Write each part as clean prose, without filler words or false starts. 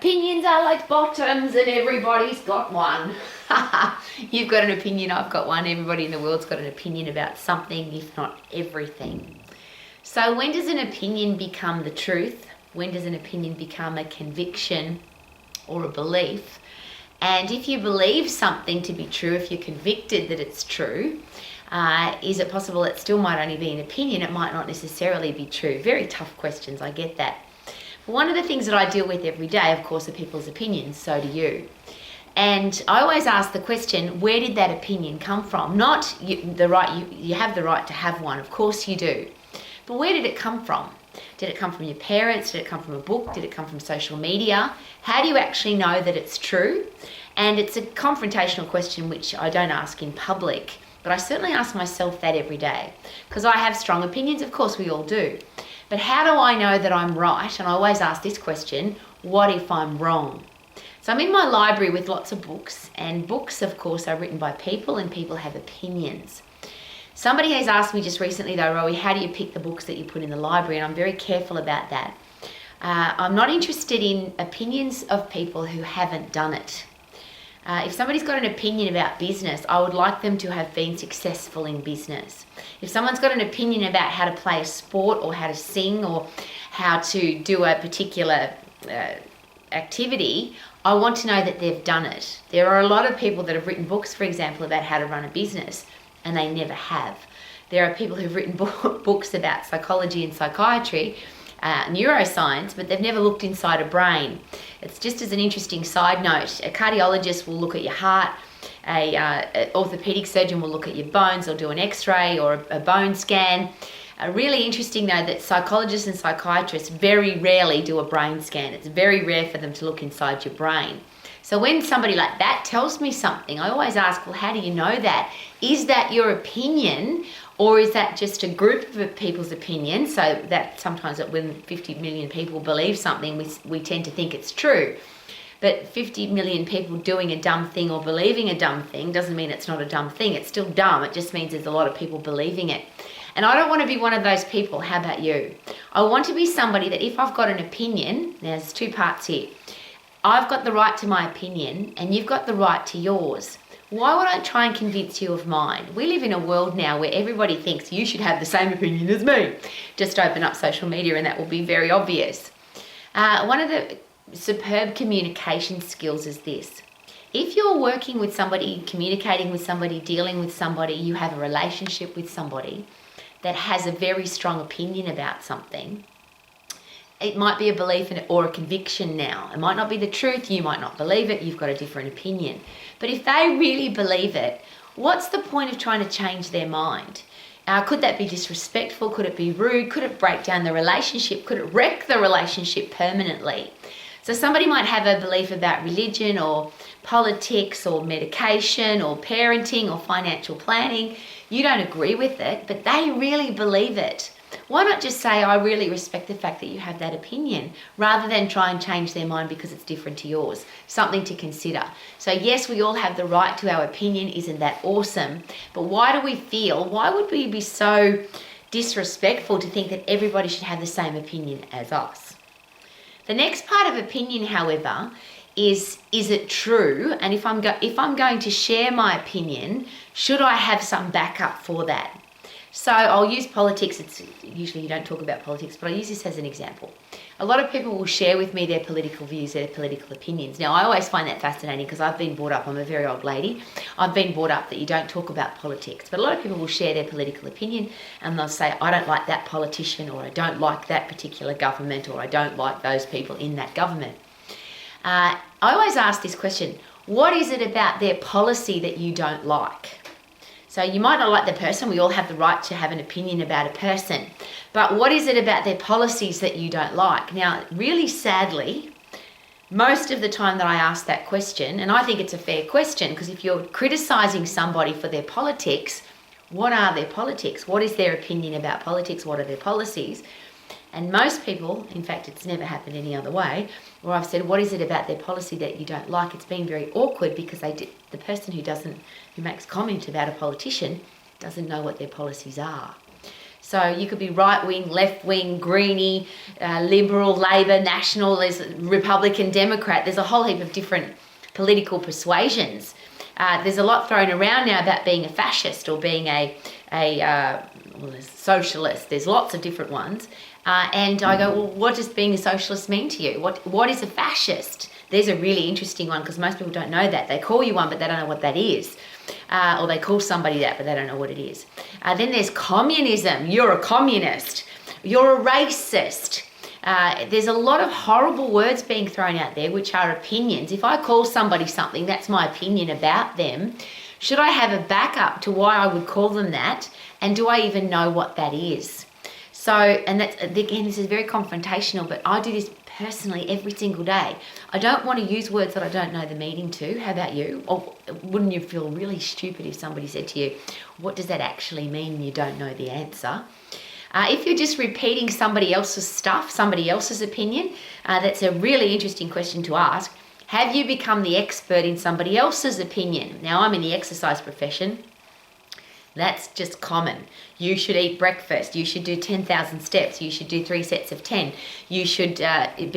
Opinions are like bottoms and everybody's got one. You've got an opinion, I've got one. Everybody in the world's got an opinion about something, if not everything. So when does an opinion become the truth? When does an opinion become a conviction or a belief? And if you believe something to be true, if you're convicted that it's true, is it possible it still might only be an opinion? It might not necessarily be true. Very tough questions, I get that. One of the things that I deal with every day, of course, are people's opinions. So do you. And I always ask the question, where did that opinion come from? Not you have the right to have one, of course you do. But where did it come from? Did it come from your parents? Did it come from a book? Did it come from social media? How do you actually know that it's true? And it's a confrontational question which I don't ask in public, but I certainly ask myself that every day because I have strong opinions, of course we all do. But how do I know that I'm right? And I always ask this question, what if I'm wrong? So I'm in my library with lots of books, and books, of course, are written by people, and people have opinions. Somebody has asked me just recently, though, Rowie, how do you pick the books that you put in the library? And I'm very careful about that. I'm not interested in opinions of people who haven't done it. If somebody's got an opinion about business, I would like them to have been successful in business. If someone's got an opinion about how to play a sport or how to sing or how to do a particular activity, I want to know that they've done it. There are a lot of people that have written books, for example, about how to run a business, and they never have. There are people who've written books about psychology and psychiatry, neuroscience, but they've never looked inside a brain. It's just as an interesting side note, a cardiologist will look at your heart, an orthopedic surgeon will look at your bones or do an x-ray or a bone scan. Really interesting though that psychologists and psychiatrists very rarely do a brain scan. It's very rare for them to look inside your brain. So when somebody like that tells me something, I always ask, well, how do you know that? Is that your opinion, or is that just a group of people's opinion? So that sometimes when 50 million people believe something, we tend to think it's true. But 50 million people doing a dumb thing or believing a dumb thing doesn't mean it's not a dumb thing. It's still dumb. It just means there's a lot of people believing it. And I don't want to be one of those people. How about you? I want to be somebody that if I've got an opinion, there's two parts here. I've got the right to my opinion and you've got the right to yours. Why would I try and convince you of mine? We live in a world now where everybody thinks you should have the same opinion as me. Just open up social media and that will be very obvious. One of the superb communication skills is this. If you're working with somebody, communicating with somebody, dealing with somebody, you have a relationship with somebody that has a very strong opinion about something, it might be a belief in it or a conviction now. It might not be the truth. You might not believe it. You've got a different opinion. But if they really believe it, what's the point of trying to change their mind? Could that be disrespectful? Could it be rude? Could it break down the relationship? Could it wreck the relationship permanently? So somebody might have a belief about religion or politics or medication or parenting or financial planning. You don't agree with it, but they really believe it. Why not just say, I really respect the fact that you have that opinion, rather than try and change their mind because it's different to yours? Something to consider. So yes, we all have the right to our opinion. Isn't that awesome? But why would we be so disrespectful to think that everybody should have the same opinion as us? The next part of opinion, however, is it true? And if I'm going to share my opinion, should I have some backup for that? So I'll use politics. It's usually you don't talk about politics, but I'll use this as an example. A lot of people will share with me their political views, their political opinions. Now, I always find that fascinating because I've been brought up, I'm a very old lady, I've been brought up that you don't talk about politics. But a lot of people will share their political opinion and they'll say, I don't like that politician, or I don't like that particular government, or I don't like those people in that government. I always ask this question, what is it about their policy that you don't like? So you might not like the person. We all have the right to have an opinion about a person. But what is it about their policies that you don't like? Now, really sadly, most of the time that I ask that question, and I think it's a fair question, because if you're criticizing somebody for their politics, what are their politics? What is their opinion about politics? What are their policies? And most people, in fact, it's never happened any other way, where I've said, what is it about their policy that you don't like? It's been very awkward because the person who makes comment about a politician doesn't know what their policies are. So you could be right wing, left wing, Greenie, Liberal, Labor, National, there's Republican, Democrat. There's a whole heap of different political persuasions. There's a lot thrown around now about being a fascist or being a socialist. There's lots of different ones. And I go, well, what does being a socialist mean to you? What is a fascist? There's a really interesting one because most people don't know that. They call you one, but they don't know what that is. Or they call somebody that, but they don't know what it is. Then there's communism. You're a communist. You're a racist. There's a lot of horrible words being thrown out there, which are opinions. If I call somebody something, that's my opinion about them. Should I have a backup to why I would call them that? And do I even know what that is? So, and that's, again, this is very confrontational, but I do this personally every single day. I don't want to use words that I don't know the meaning to. How about you? Or wouldn't you feel really stupid if somebody said to you, what does that actually mean, and you don't know the answer? If you're just repeating somebody else's stuff, somebody else's opinion, that's a really interesting question to ask. Have you become the expert in somebody else's opinion? Now, I'm in the exercise profession. That's just common. You should eat breakfast. You should do 10,000 steps. You should do 3 sets of 10. You should be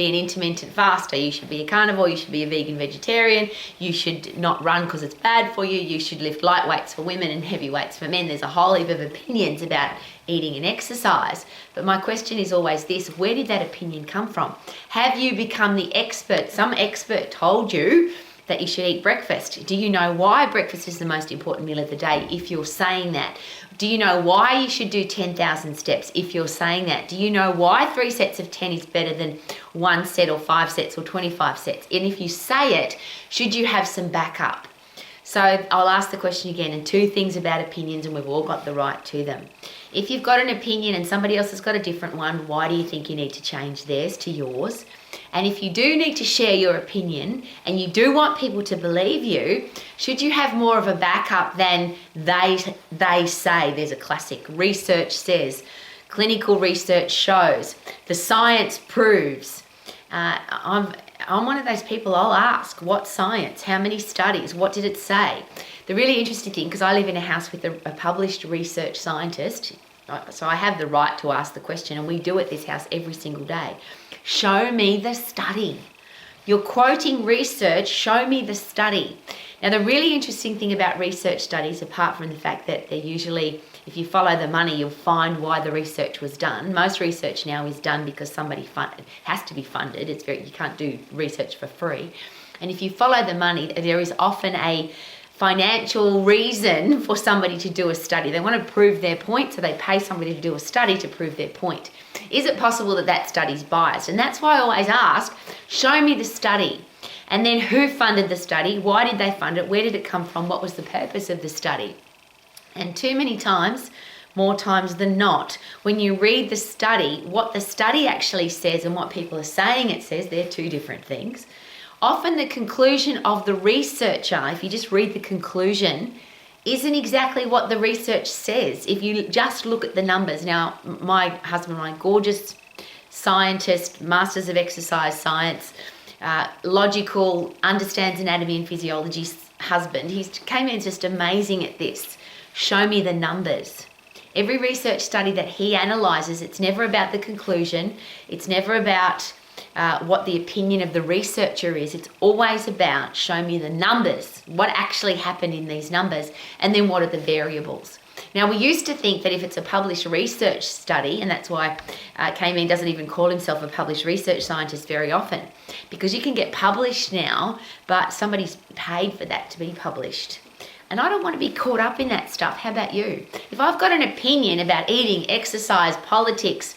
an intermittent faster. You should be a carnivore. You should be a vegan vegetarian. You should not run because it's bad for you. You should lift light weights for women and heavy weights for men. There's a whole heap of opinions about eating and exercise. But my question is always this: where did that opinion come from? Have you become the expert? Some expert told you that you should eat breakfast. Do you know why breakfast is the most important meal of the day if you're saying that? Do you know why you should do 10,000 steps if you're saying that? Do you know why 3 sets of 10 is better than 1 set or 5 sets or 25 sets? And if you say it, should you have some backup? So I'll ask the question again, and 2 things about opinions, and we've all got the right to them. If you've got an opinion and somebody else has got a different one, why do you think you need to change theirs to yours? And if you do need to share your opinion and you do want people to believe you, should you have more of a backup than they say? There's a classic. Research says, clinical research shows, the science proves. I'm one of those people. I'll ask, what science? How many studies? What did it say? The really interesting thing, because I live in a house with a published research scientist, so I have the right to ask the question, and we do at this house every single day. Show me the study. You're quoting research, show me the study. Now, the really interesting thing about research studies, apart from the fact that they're usually, if you follow the money, you'll find why the research was done. Most research now is done because somebody has to be funded. You can't do research for free. And if you follow the money, there is often a financial reason for somebody to do a study. They want to prove their point, so they pay somebody to do a study to prove their point. Is it possible that that study's biased? And that's why I always ask, show me the study. And then who funded the study? Why did they fund it? Where did it come from? What was the purpose of the study? And too many times, more times than not, when you read the study, what the study actually says and what people are saying it says, they're 2 different things. Often the conclusion of the researcher, if you just read the conclusion, isn't exactly what the research says. If you just look at the numbers. Now, my husband, my gorgeous scientist, masters of exercise science, logical, understands anatomy and physiology husband, he came in just amazing at this. Show me the numbers. Every research study that he analyzes, it's never about the conclusion. It's never about what the opinion of the researcher is. It's always about, show me the numbers, what actually happened in these numbers, and then what are the variables. Now, we used to think that if it's a published research study, and that's why Kayleen doesn't even call himself a published research scientist very often, because you can get published now, but somebody's paid for that to be published. And I don't want to be caught up in that stuff. How about you? If I've got an opinion about eating, exercise, politics,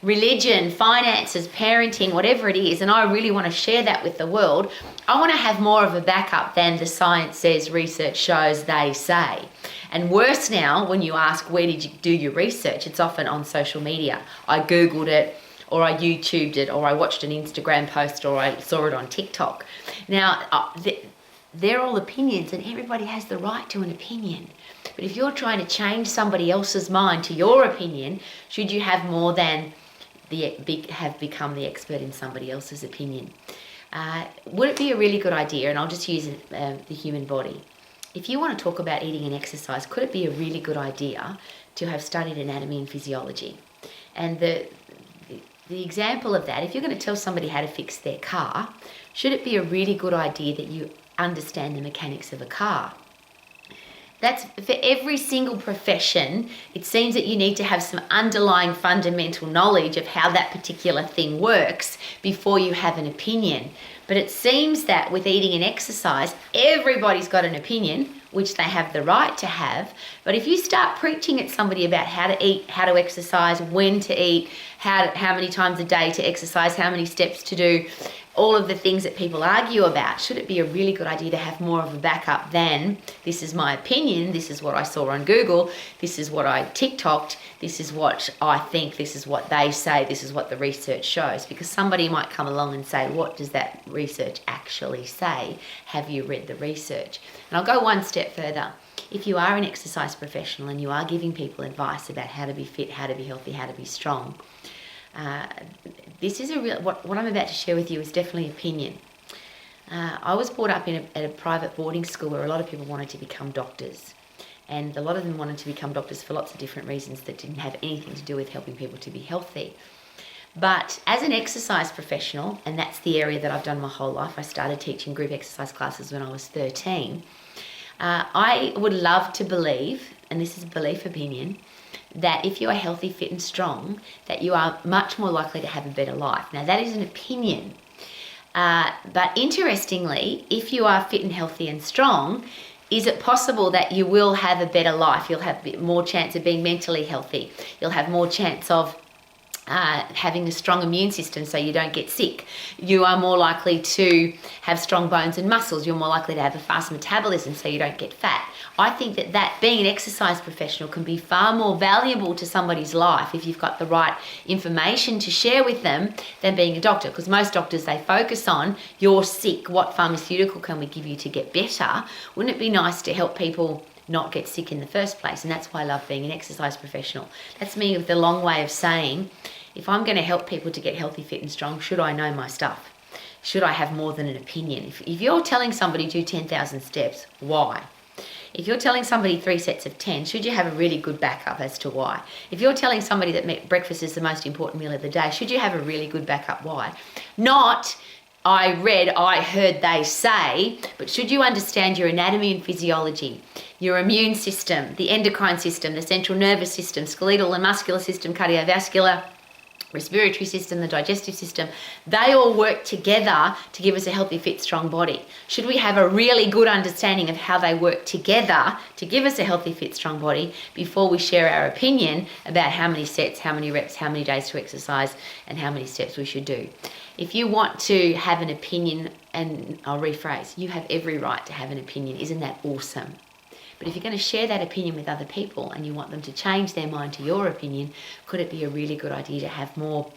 religion, finances, parenting, whatever it is, and I really want to share that with the world, I want to have more of a backup than the science says, research shows, they say. And worse now, when you ask, where did you do your research? It's often on social media. I Googled it, or I YouTubed it, or I watched an Instagram post, or I saw it on TikTok. Now, they're all opinions, and everybody has the right to an opinion. But if you're trying to change somebody else's mind to your opinion, should you have more than have become the expert in somebody else's opinion? Would it be a really good idea, and I'll just use the human body, if you want to talk about eating and exercise, could it be a really good idea to have studied anatomy and physiology? And the example of that, if you're going to tell somebody how to fix their car, should it be a really good idea that you understand the mechanics of a car? That's for every single profession. It seems that you need to have some underlying fundamental knowledge of how that particular thing works before you have an opinion. But it seems that with eating and exercise, everybody's got an opinion, which they have the right to have. But if you start preaching at somebody about how to eat, how to exercise, when to eat, how many times a day to exercise, how many steps to do, all of the things that people argue about, should it be a really good idea to have more of a backup than, this is my opinion, this is what I saw on Google, this is what I TikToked, this is what I think, this is what they say, this is what the research shows? Because somebody might come along and say, what does that research actually say? Have you read the research? And I'll go one step further. If you are an exercise professional and you are giving people advice about how to be fit, how to be healthy, how to be strong, this is a real, what I'm about to share with you is definitely opinion. I was brought up at a private boarding school where a lot of people wanted to become doctors. And a lot of them wanted to become doctors for lots of different reasons that didn't have anything to do with helping people to be healthy. But as an exercise professional, and that's the area that I've done my whole life, I started teaching group exercise classes when I was 13. I would love to believe, and this is a belief opinion, that if you are healthy, fit and strong, that you are much more likely to have a better life. Now that is an opinion. But interestingly, if you are fit and healthy and strong, is it possible that you will have a better life? You'll have more chance of being mentally healthy. You'll have more chance of having a strong immune system so you don't get sick. You are more likely to have strong bones and muscles. You're more likely to have a fast metabolism so you don't get fat. I think that being an exercise professional can be far more valuable to somebody's life if you've got the right information to share with them than being a doctor, because most doctors, they focus on, you're sick, what pharmaceutical can we give you to get better? Wouldn't it be nice to help people not get sick in the first place? And that's why I love being an exercise professional. That's me with the long way of saying, if I'm going to help people to get healthy, fit and strong, should I know my stuff? Should I have more than an opinion? If you're telling somebody do 10,000 steps, why? If you're telling somebody 3 sets of 10, should you have a really good backup as to why? If you're telling somebody that breakfast is the most important meal of the day, should you have a really good backup why? Not, I read, I heard, they say, but should you understand your anatomy and physiology, your immune system, the endocrine system, the central nervous system, skeletal and muscular system, cardiovascular, respiratory system, the digestive system, they all work together to give us a healthy, fit, strong body. Should we have a really good understanding of how they work together to give us a healthy, fit, strong body before we share our opinion about how many sets, how many reps, how many days to exercise, and how many steps we should do? If you want to have an opinion, and I'll rephrase, you have every right to have an opinion. Isn't that awesome? But if you're going to share that opinion with other people and you want them to change their mind to your opinion, could it be a really good idea to have more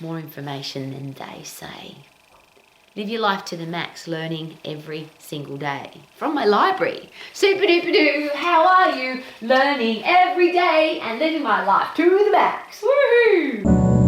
information than they say? Live your life to the max, learning every single day. From my library. Super duper doo, how are you? Learning every day and living my life to the max. Woohoo!